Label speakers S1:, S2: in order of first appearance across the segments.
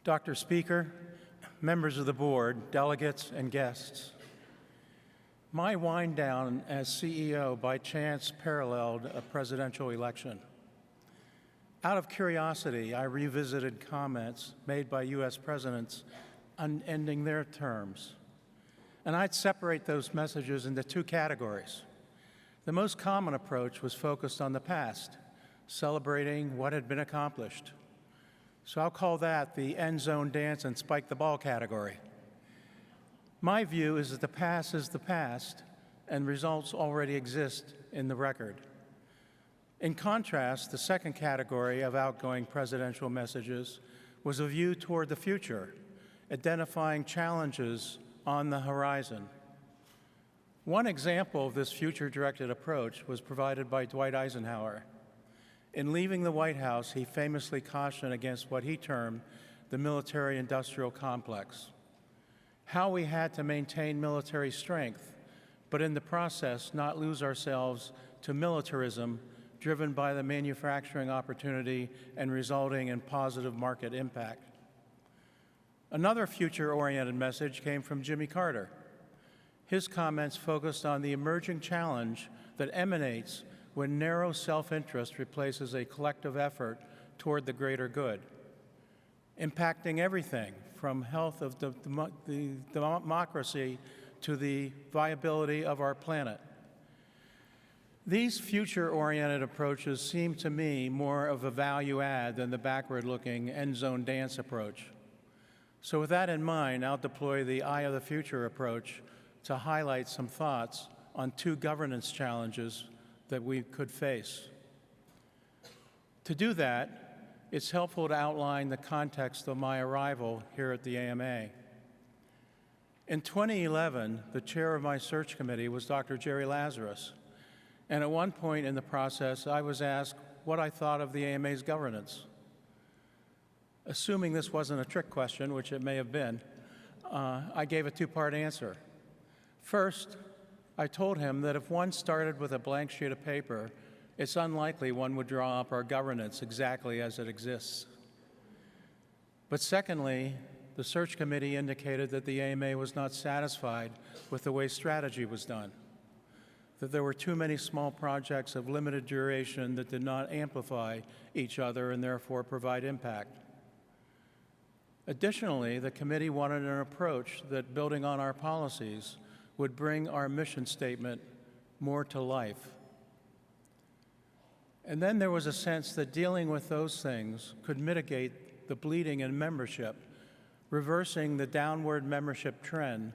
S1: Dr. Speaker, members of the board, delegates, and guests, my wind down as CEO by chance paralleled a presidential election. Out of curiosity, I revisited comments made by U.S. presidents on ending their terms. And I'd separate those messages into two categories. The most common approach was focused on the past, celebrating what had been accomplished. So I'll call that the end zone dance and spike the ball category. My view is that the past is the past, and results already exist in the record. In contrast, the second category of outgoing presidential messages was a view toward the future, identifying challenges on the horizon. One example of this future-directed approach was provided by Dwight Eisenhower. In leaving the White House, he famously cautioned against what he termed the military-industrial complex, how we had to maintain military strength, but in the process not lose ourselves to militarism driven by the manufacturing opportunity and resulting in positive market impact. Another future-oriented message came from Jimmy Carter. His comments focused on the emerging challenge that emanates when narrow self-interest replaces a collective effort toward the greater good, impacting everything from health of the democracy to the viability of our planet. These future-oriented approaches seem to me more of a value add than the backward-looking end-zone dance approach. So with that in mind, I'll deploy the eye of the future approach to highlight some thoughts on two governance challenges that we could face. To do that, it's helpful to outline the context of my arrival here at the AMA. In 2011, the chair of my search committee was Dr. Jerry Lazarus, and at one point in the process, I was asked what I thought of the AMA's governance. Assuming this wasn't a trick question, which it may have been, I gave a two-part answer. First, I told him that if one started with a blank sheet of paper, it's unlikely one would draw up our governance exactly as it exists. But secondly, the search committee indicated that the AMA was not satisfied with the way strategy was done, that there were too many small projects of limited duration that did not amplify each other and therefore provide impact. Additionally, the committee wanted an approach that, building on our policies, would bring our mission statement more to life. And then there was a sense that dealing with those things could mitigate the bleeding in membership, reversing the downward membership trend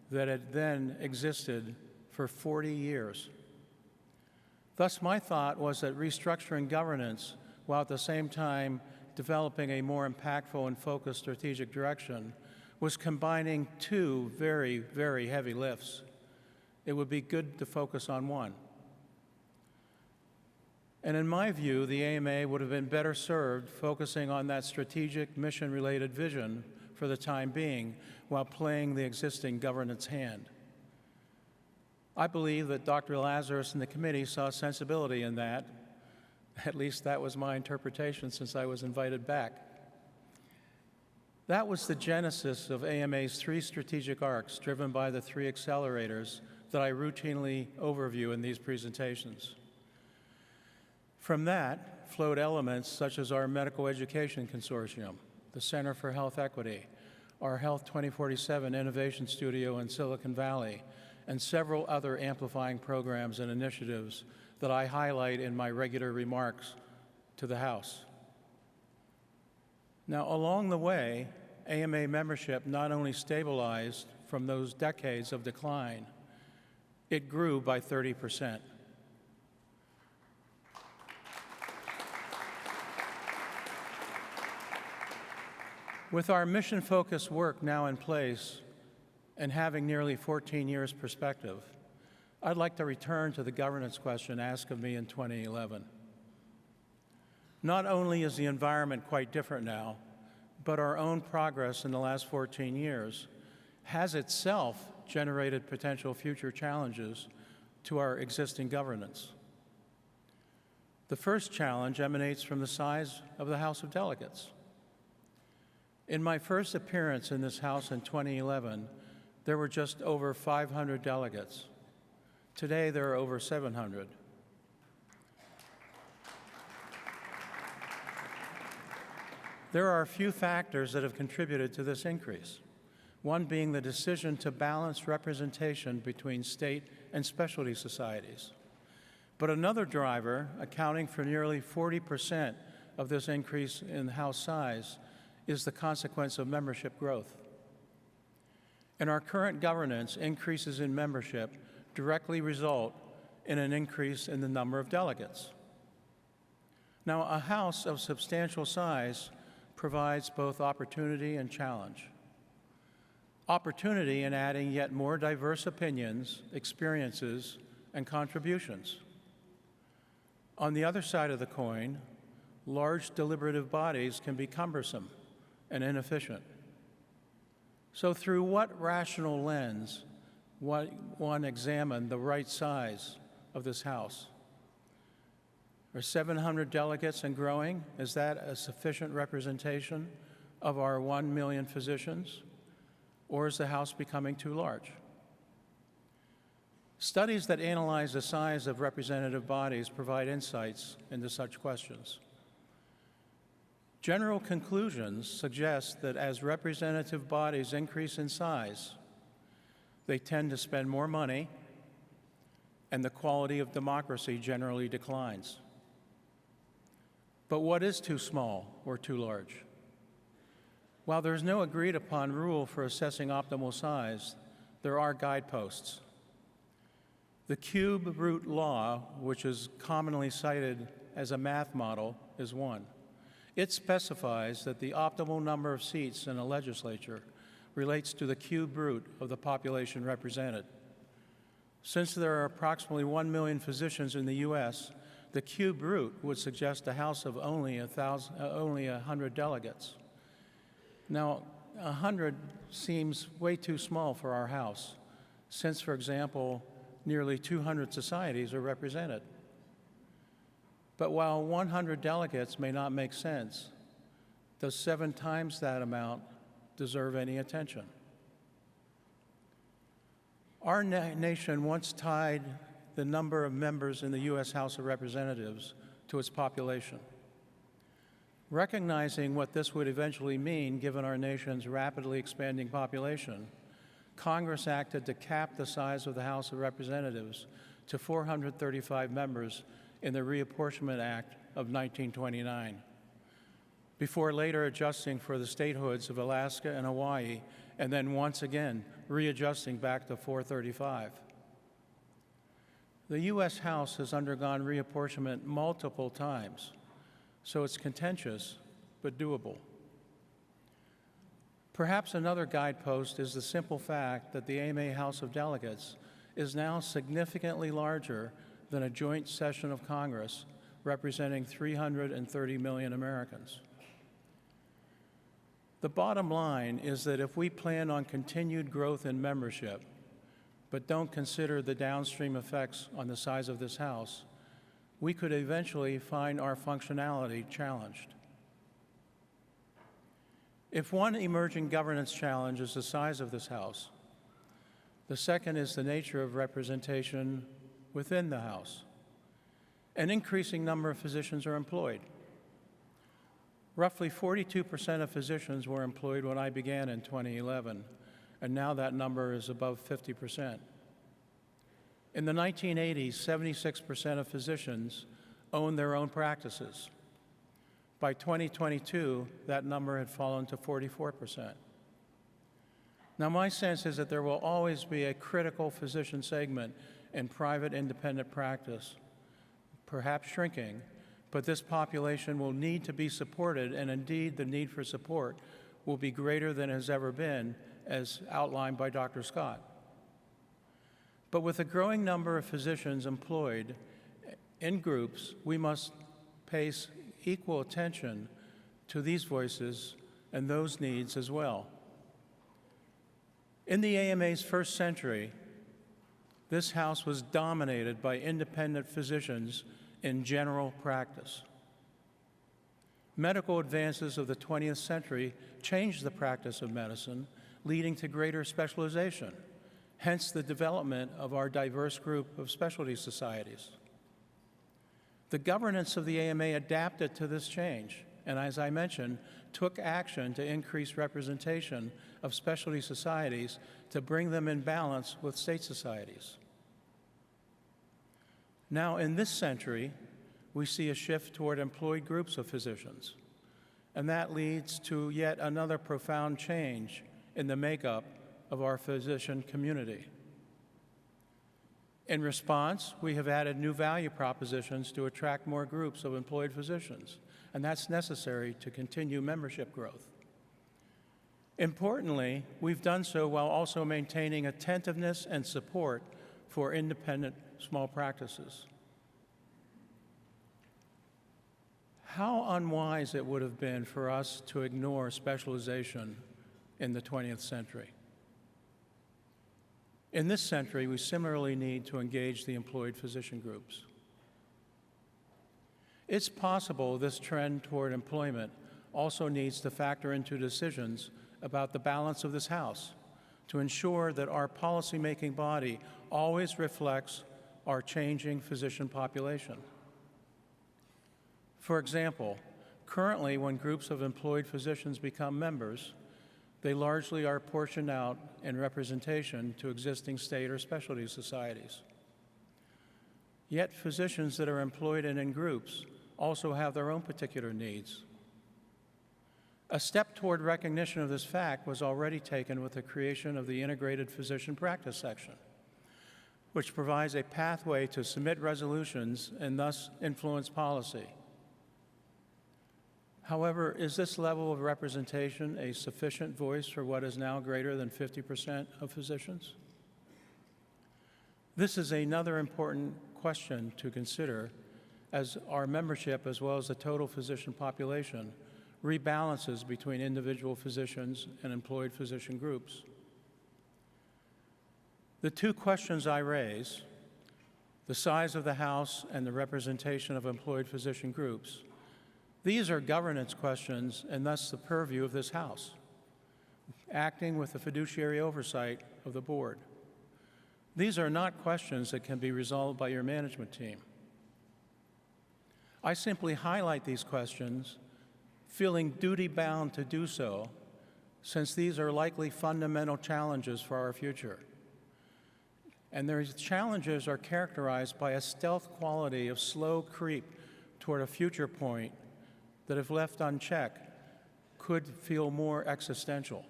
S1: that had then existed for 40 years. Thus, my thought was that restructuring governance, while at the same time developing a more impactful and focused strategic direction, was combining two very, very heavy lifts. It would be good to focus on one. And in my view, the AMA would have been better served focusing on that strategic mission-related vision for the time being while playing the existing governance hand. I believe that Dr. Lazarus and the committee saw sensibility in that. At least that was my interpretation since I was invited back. That was the genesis of AMA's three strategic arcs driven by the three accelerators that I routinely overview in these presentations. From that flowed elements such as our Medical Education Consortium, the Center for Health Equity, our Health 2047 Innovation Studio in Silicon Valley, and several other amplifying programs and initiatives that I highlight in my regular remarks to the House. Now, along the way, AMA membership not only stabilized from those decades of decline, it grew by 30%. With our mission-focused work now in place and having nearly 14 years perspective, I'd like to return to the governance question asked of me in 2011. Not only is the environment quite different now, but our own progress in the last 14 years has itself generated potential future challenges to our existing governance. The first challenge emanates from the size of the House of Delegates. In my first appearance in this House in 2011, there were just over 500 delegates. Today, there are over 700. There are a few factors that have contributed to this increase, one being the decision to balance representation between state and specialty societies. But another driver, accounting for nearly 40% of this increase in House size, is the consequence of membership growth. In our current governance, increases in membership directly result in an increase in the number of delegates. Now, a House of substantial size provides both opportunity and challenge. Opportunity in adding yet more diverse opinions, experiences, and contributions. On the other side of the coin, large deliberative bodies can be cumbersome and inefficient. So through what rational lens one examine the right size of this House? Are 700 delegates and growing? Is that a sufficient representation of our 1 million physicians? Or is the House becoming too large? Studies that analyze the size of representative bodies provide insights into such questions. General conclusions suggest that as representative bodies increase in size, they tend to spend more money, and the quality of democracy generally declines. But what is too small or too large? While there's no agreed upon rule for assessing optimal size, there are guideposts. The cube root law, which is commonly cited as a math model, is one. It specifies that the optimal number of seats in a legislature relates to the cube root of the population represented. Since there are approximately 1 million physicians in the U.S., the cube root would suggest a House of only 100 delegates. Now, 100 seems way too small for our House, since, for example, nearly 200 societies are represented. But while 100 delegates may not make sense, does 7 times that amount deserve any attention? Our nation once tied the number of members in the U.S. House of Representatives to its population. Recognizing what this would eventually mean, given our nation's rapidly expanding population, Congress acted to cap the size of the House of Representatives to 435 members in the Reapportionment Act of 1929, before later adjusting for the statehoods of Alaska and Hawaii, and then once again readjusting back to 435. The U.S. House has undergone reapportionment multiple times, so it's contentious but doable. Perhaps another guidepost is the simple fact that the AMA House of Delegates is now significantly larger than a joint session of Congress representing 330 million Americans. The bottom line is that if we plan on continued growth in membership, but don't consider the downstream effects on the size of this House, we could eventually find our functionality challenged. If one emerging governance challenge is the size of this House, the second is the nature of representation within the House. An increasing number of physicians are employed. Roughly 42% of physicians were employed when I began in 2011, and now that number is above 50%. In the 1980s, 76% of physicians owned their own practices. By 2022, that number had fallen to 44%. Now, my sense is that there will always be a critical physician segment in private independent practice, perhaps shrinking, but this population will need to be supported, and indeed the need for support will be greater than it has ever been, as outlined by Dr. Scott. But with a growing number of physicians employed in groups, we must pay equal attention to these voices and those needs as well. In the AMA's first century, this House was dominated by independent physicians in general practice. Medical advances of the 20th century changed the practice of medicine, leading to greater specialization, hence the development of our diverse group of specialty societies. The governance of the AMA adapted to this change, and as I mentioned, took action to increase representation of specialty societies to bring them in balance with state societies. Now, in this century, we see a shift toward employed groups of physicians, and that leads to yet another profound change in the makeup of our physician community. In response, we have added new value propositions to attract more groups of employed physicians, and that's necessary to continue membership growth. Importantly, we've done so while also maintaining attentiveness and support for independent small practices. How unwise it would have been for us to ignore specialization in the 20th century. In this century, we similarly need to engage the employed physician groups. It's possible this trend toward employment also needs to factor into decisions about the balance of this House to ensure that our policymaking body always reflects our changing physician population. For example, currently when groups of employed physicians become members, they largely are portioned out in representation to existing state or specialty societies. Yet physicians that are employed in groups also have their own particular needs. A step toward recognition of this fact was already taken with the creation of the Integrated Physician Practice Section, which provides a pathway to submit resolutions and thus influence policy. However, is this level of representation a sufficient voice for what is now greater than 50% of physicians? This is another important question to consider as our membership, as well as the total physician population, rebalances between individual physicians and employed physician groups. The two questions I raise, the size of the House and the representation of employed physician groups, these are governance questions and thus the purview of this House, acting with the fiduciary oversight of the board. These are not questions that can be resolved by your management team. I simply highlight these questions, feeling duty-bound to do so, since these are likely fundamental challenges for our future. And these challenges are characterized by a stealth quality of slow creep toward a future point that, if left unchecked, could feel more existential.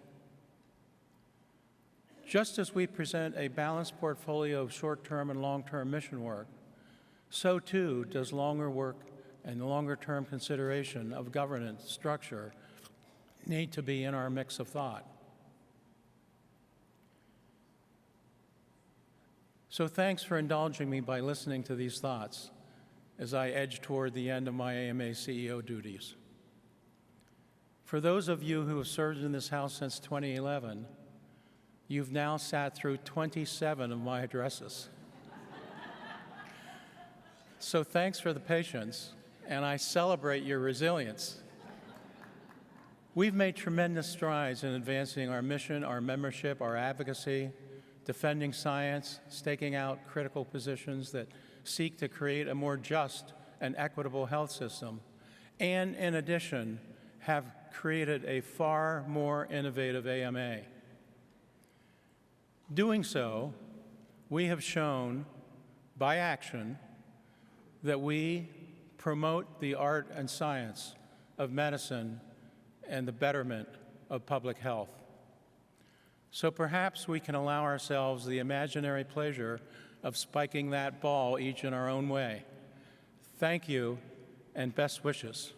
S1: Just as we present a balanced portfolio of short-term and long-term mission work, so too does longer work and longer-term consideration of governance structure need to be in our mix of thought. So thanks for indulging me by listening to these thoughts as I edge toward the end of my AMA CEO duties. For those of you who have served in this House since 2011, you've now sat through 27 of my addresses. So thanks for the patience, and I celebrate your resilience. We've made tremendous strides in advancing our mission, our membership, our advocacy, defending science, staking out critical positions that seek to create a more just and equitable health system, and in addition, have created a far more innovative AMA. Doing so, we have shown by action that we promote the art and science of medicine and the betterment of public health. So perhaps we can allow ourselves the imaginary pleasure of spiking that ball each in our own way. Thank you, and best wishes.